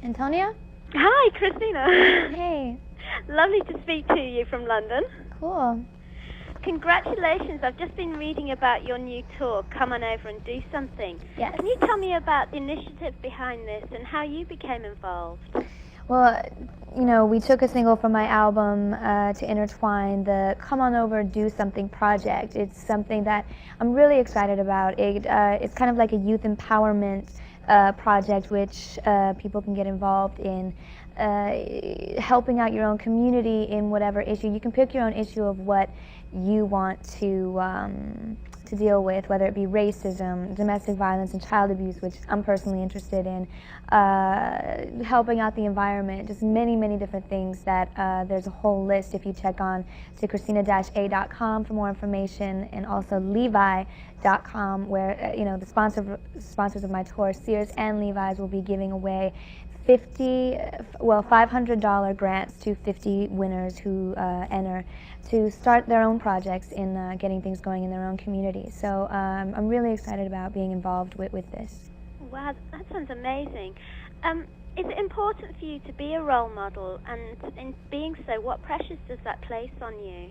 Antonia? Hi, Christina. Hey. Lovely to speak to you from London. Cool. Congratulations. I've just been reading about your new tour, Come On Over and Do Something. Yes. Can you tell me about the initiative behind this and how you became involved? Well, we took a single from my album to intertwine the Come On Over, Do Something project. It's something that I'm really excited about. It's kind of like a youth empowerment project which people can get involved in helping out your own community in whatever issue. You can pick your own issue of what you want to deal with, whether it be racism, domestic violence, and child abuse, which I'm personally interested in, helping out the environment, just many different things that there's a whole list if you check on to christina-a.com for more information, and also levi.com where the sponsors of my tour, Sears and Levi's, will be giving away $500 grants to 50 winners who enter to start their own projects in getting things going in their own community. So I'm really excited about being involved with this. Wow, that sounds amazing. Is it important for you to be a role model? And in being so, what pressures does that place on you?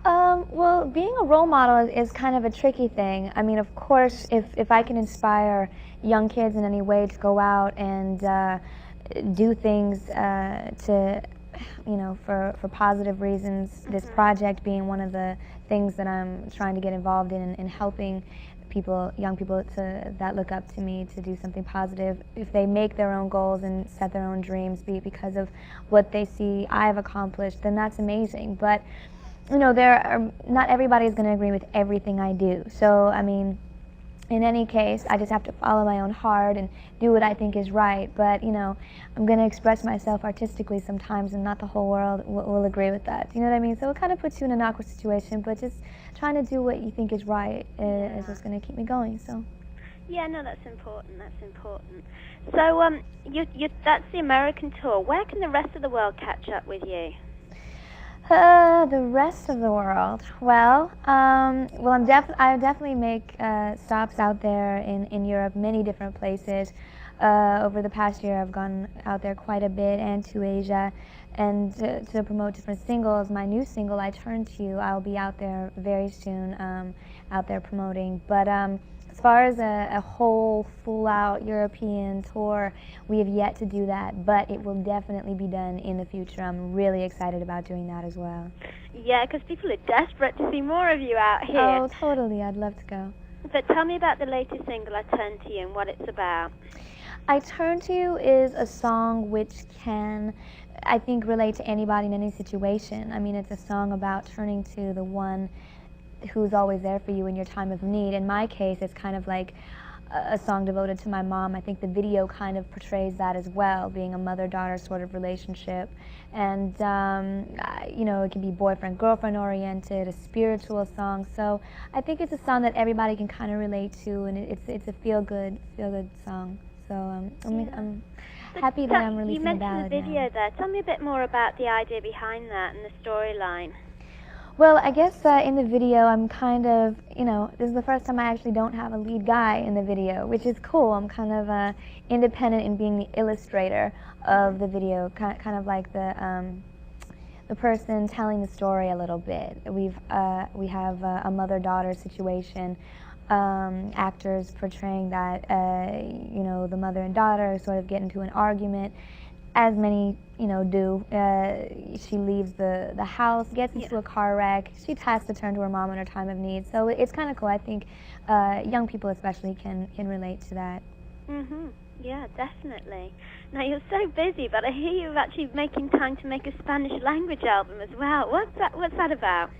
Well, being a role model is kind of a tricky thing. I mean, of course, if I can inspire young kids in any way to go out and do things for positive reasons, this project being one of the things that I'm trying to get involved in helping young people that look up to me to do something positive. If they make their own goals and set their own dreams, be it because of what they see I've accomplished, then that's amazing. But not everybody is going to agree with everything I do. So, I mean, in any case, I just have to follow my own heart and do what I think is right. But, I'm going to express myself artistically sometimes, and not the whole world will agree with that. You know what I mean? So it kind of puts you in an awkward situation, but just trying to do what you think is right is what's going to keep me going. So. Yeah, no, that's important. That's important. So, that's the American tour. Where can the rest of the world catch up with you? The rest of the world. Well, I definitely make stops out there in Europe, many different places. Over the past year, I've gone out there quite a bit, and to Asia, and to promote different singles. My new single, I Turn to You, I'll be out there very soon, out there promoting. But as far as a whole full-out European tour, we have yet to do that, but it will definitely be done in the future. I'm really excited about doing that as well. Yeah, because people are desperate to see more of you out here. Oh, totally. I'd love to go. But tell me about the latest single, I Turn to You, and what it's about. I Turn to You is a song which can, I think, relate to anybody in any situation. I mean, it's a song about turning to the one who's always there for you in your time of need. In my case, it's kind of like a song devoted to my mom. I think the video kind of portrays that as well, being a mother-daughter sort of relationship. And, it can be boyfriend-girlfriend oriented, a spiritual song. So I think it's a song that everybody can kind of relate to, and it's a feel-good song. So I'm happy that I'm releasing a ballad now. You mentioned the video there. Tell me a bit more about the idea behind that and the storyline. Well, I guess in the video I'm kind of, this is the first time I actually don't have a lead guy in the video, which is cool. I'm kind of independent in being the illustrator of the video, kind of like the person telling the story a little bit. We have a mother-daughter situation, actors portraying that, the mother and daughter sort of get into an argument, as many do. She leaves the house, gets into a car wreck. She has to turn to her mom in her time of need. So it's kind of cool. I think young people especially can relate to that. Yeah, definitely. Now, you're so busy, but I hear you're actually making time to make a Spanish language album as well. What's that about?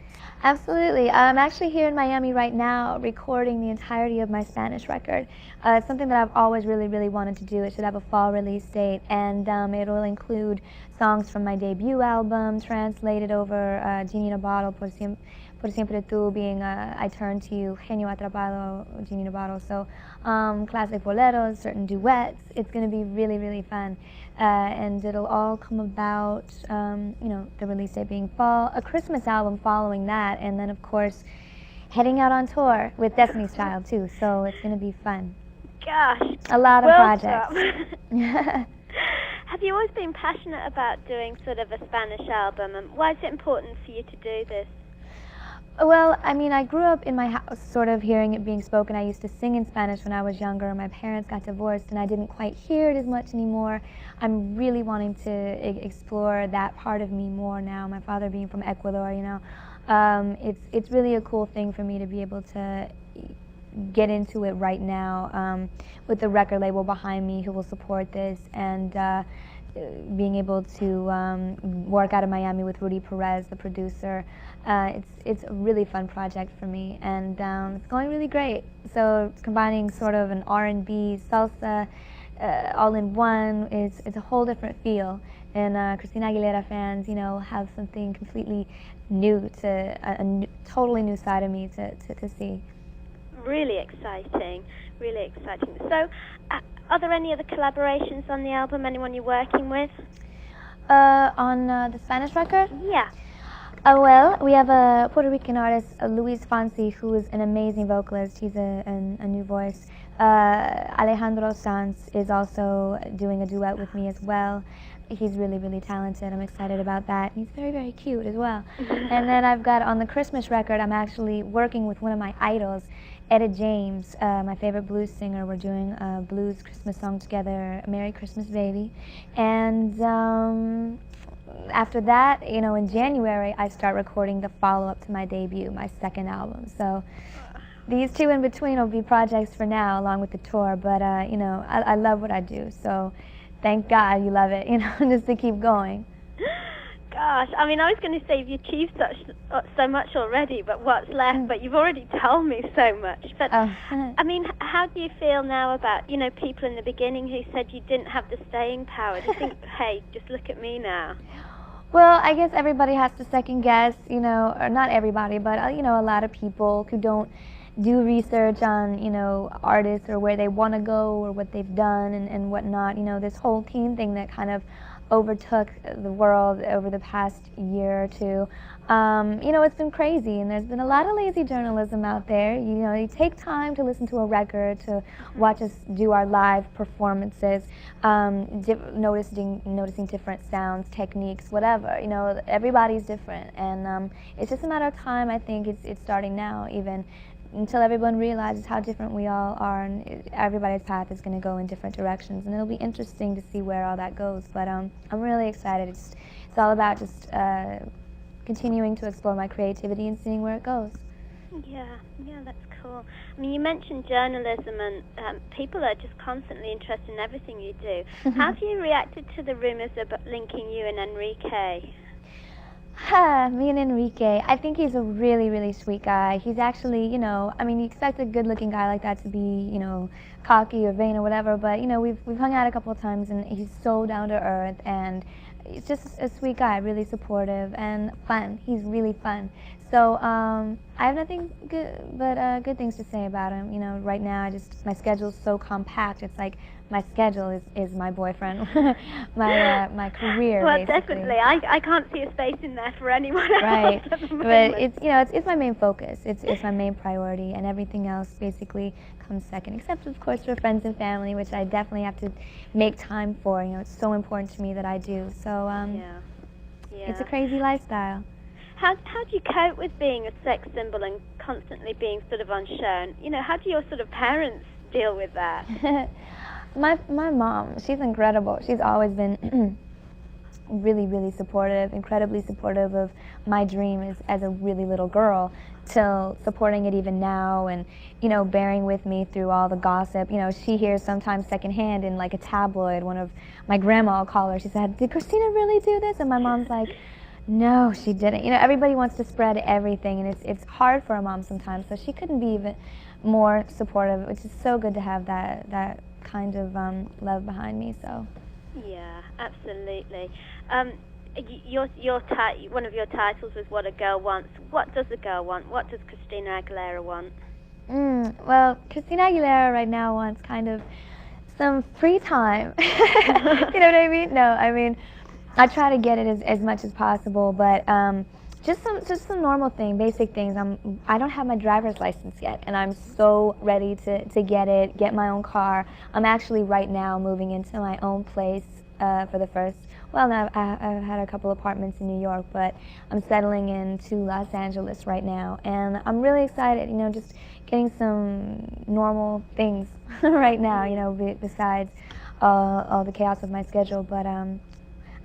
Absolutely. I'm actually here in Miami right now recording the entirety of my Spanish record. It's something that I've always really wanted to do. It should have a fall release date, and it will include songs from my debut album, translated over Genie in a Bottle, Por Siempre Tú, being I Turn to You, Genio Atrapado, Genie in a Bottle. So classic boleros, certain duets. It's going to be really fun. And it'll all come about, the release date being fall, a Christmas album following that, and then, of course, heading out on tour with Destiny's Child, too. So it's going to be fun. Gosh. A lot of projects. you always been passionate about doing sort of a Spanish album, and why is it important for you to do this? Well, I mean, I grew up in my house sort of hearing it being spoken. I used to sing in Spanish when I was younger. My parents got divorced and I didn't quite hear it as much anymore. I'm really wanting to explore that part of me more now, my father being from Ecuador, you know. It's really a cool thing for me to be able to get into it right now with the record label behind me who will support this, and being able to work out of Miami with Rudy Perez, the producer. It's a really fun project for me, and it's going really great. So it's combining sort of an R&B, salsa, all in one. It's a whole different feel. And Christina Aguilera fans, you know, have something completely new a totally new side of me to see. Really exciting, really exciting. So, are there any other collaborations on the album? Anyone you're working with? On the Spanish record? Yeah. Well, we have a Puerto Rican artist, Luis Fonsi, who is an amazing vocalist. He's a new voice. Alejandro Sanz is also doing a duet with me as well. He's really, really talented. I'm excited about that. He's very, very cute as well. And then I've got on the Christmas record, I'm actually working with one of my idols, Etta James, my favorite blues singer. We're doing a blues Christmas song together, Merry Christmas Baby. And after that, you know, in January, I start recording the follow-up to my debut, my second album. So these two in between will be projects for now, along with the tour. But, you know, I love what I do. So thank God you love it, you know, just to keep going. Gosh, I mean, I was going to say you've achieved so much already, but what's left? But you've already told me so much. But, I mean, how do you feel now about, you know, people in the beginning who said you didn't have the staying power? Do you think, hey, just look at me now? Well, I guess everybody has to second guess, you know, or not everybody, but, you know, a lot of people who don't do research on, you know, artists or where they want to go or what they've done and whatnot. You know, this whole teen thing that kind of overtook the world over the past year or two. You know, it's been crazy, and there's been a lot of lazy journalism out there. You know, you take time to listen to a record, to watch us do our live performances, noticing different sounds, techniques, whatever. You know, everybody's different, and it's just a matter of time. I think it's starting now, even until everyone realizes how different we all are, and everybody's path is going to go in different directions, and it'll be interesting to see where all that goes. But I'm really excited. It's all about just continuing to explore my creativity and seeing where it goes. Yeah, that's cool. I mean, you mentioned journalism, and people are just constantly interested in everything you do. How have you reacted to the rumors about linking you and Enrique? Me and Enrique, I think he's a really, really sweet guy. He's actually, you know, I mean, you expect a good-looking guy like that to be, you know, cocky or vain or whatever, but, you know, we've hung out a couple of times, and he's so down-to-earth, and he's just a sweet guy, really supportive and fun. He's really fun. So I have nothing good things to say about him. You know, right now, my schedule's so compact. It's like my schedule is my boyfriend, my career. Well, basically. Definitely. I can't see a space in there for anyone else. Right, At the moment. but it's my main focus. It's my main priority, and everything else basically comes second, except of course for friends and family, which I definitely have to make time for. You know, it's so important to me that I do. So it's a crazy lifestyle. How do you cope with being a sex symbol and constantly being sort of unshown? You know, how do your sort of parents deal with that? My mom, she's incredible. She's always been really, really supportive, incredibly supportive of my dream as a really little girl, till supporting it even now, and, you know, bearing with me through all the gossip. You know, she hears sometimes secondhand in like a tabloid. One of my grandma will call her. She said, "Did Christina really do this?" And my mom's like, "No, she didn't." You know, everybody wants to spread everything, and it's hard for a mom sometimes. So she couldn't be even more supportive, which is so good to have that kind of love behind me. So. Yeah, absolutely. One of your titles was "What a Girl Wants." What does a girl want? What does Christina Aguilera want? Well, Christina Aguilera right now wants kind of some free time. You know what I mean? No, I mean, I try to get it as much as possible, but just some normal basic things. I don't have my driver's license yet, and I'm so ready to get my own car. I'm actually right now moving into my own place for the first. Well, no, I've had a couple apartments in New York, but I'm settling into Los Angeles right now, and I'm really excited. You know, just getting some normal things right now. You know, besides all the chaos of my schedule, but I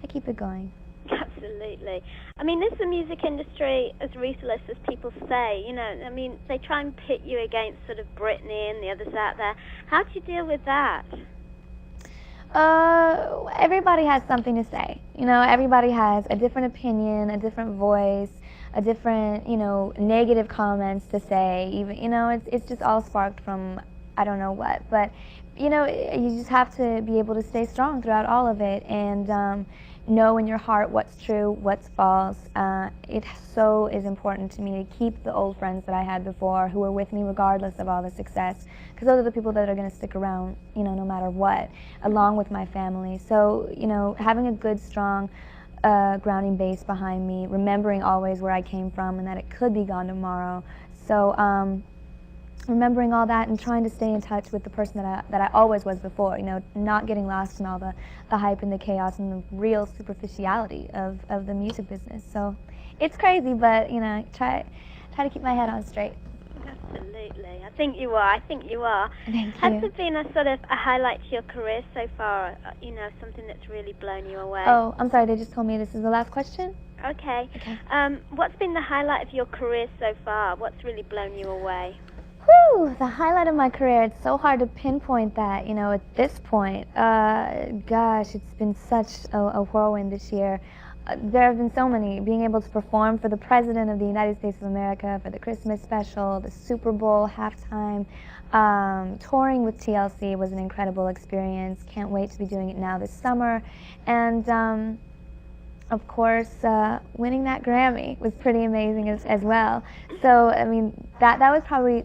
keep it going. Absolutely. I mean, is the music industry as ruthless as people say? You know, I mean, they try and pit you against sort of Britney and the others out there. How do you deal with that? Everybody has something to say. You know, everybody has a different opinion, a different voice, a different, you know, negative comments to say. Even, you know, it's just all sparked from I don't know what. But, you know, you just have to be able to stay strong throughout all of it and know in your heart what's true, what's false. It so is important to me to keep the old friends that I had before who were with me regardless of all the success, because those are the people that are going to stick around, you know, no matter what, along with my family. So, you know, having a good, strong grounding base behind me, remembering always where I came from and that it could be gone tomorrow. So, remembering all that and trying to stay in touch with the person that I always was before, you know, not getting lost in all the hype and the chaos and the real superficiality of the music business. So it's crazy, but, you know, try to keep my head on straight. Absolutely. I think you are. Thank you. Has there been a sort of a highlight to your career so far, you know, something that's really blown you away? Oh, I'm sorry, they just told me this is the last question? Okay. What's been the highlight of your career so far? What's really blown you away? Whew, the highlight of my career, it's so hard to pinpoint that, you know, at this point. Gosh, it's been such a whirlwind this year. There have been so many. Being able to perform for the President of the United States of America, for the Christmas special, the Super Bowl halftime, touring with TLC was an incredible experience. Can't wait to be doing it now this summer. And of course, winning that Grammy was pretty amazing as well. So, I mean, that was probably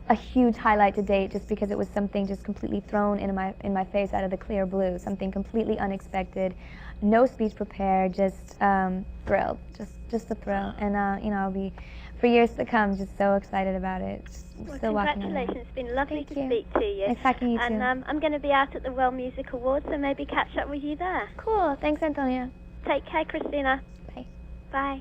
a huge highlight to date, just because it was something just completely thrown in my face out of the clear blue, something completely unexpected, no speech prepared, just thrilled, just a thrill. And you know, I'll be for years to come just so excited about it. Well, still congratulations! It's been lovely to speak to you. Nice talking to you too. And I'm going to be out at the World Music Awards, so maybe catch up with you there. Cool. Thanks, Antonia. Take care, Christina. Bye. Bye.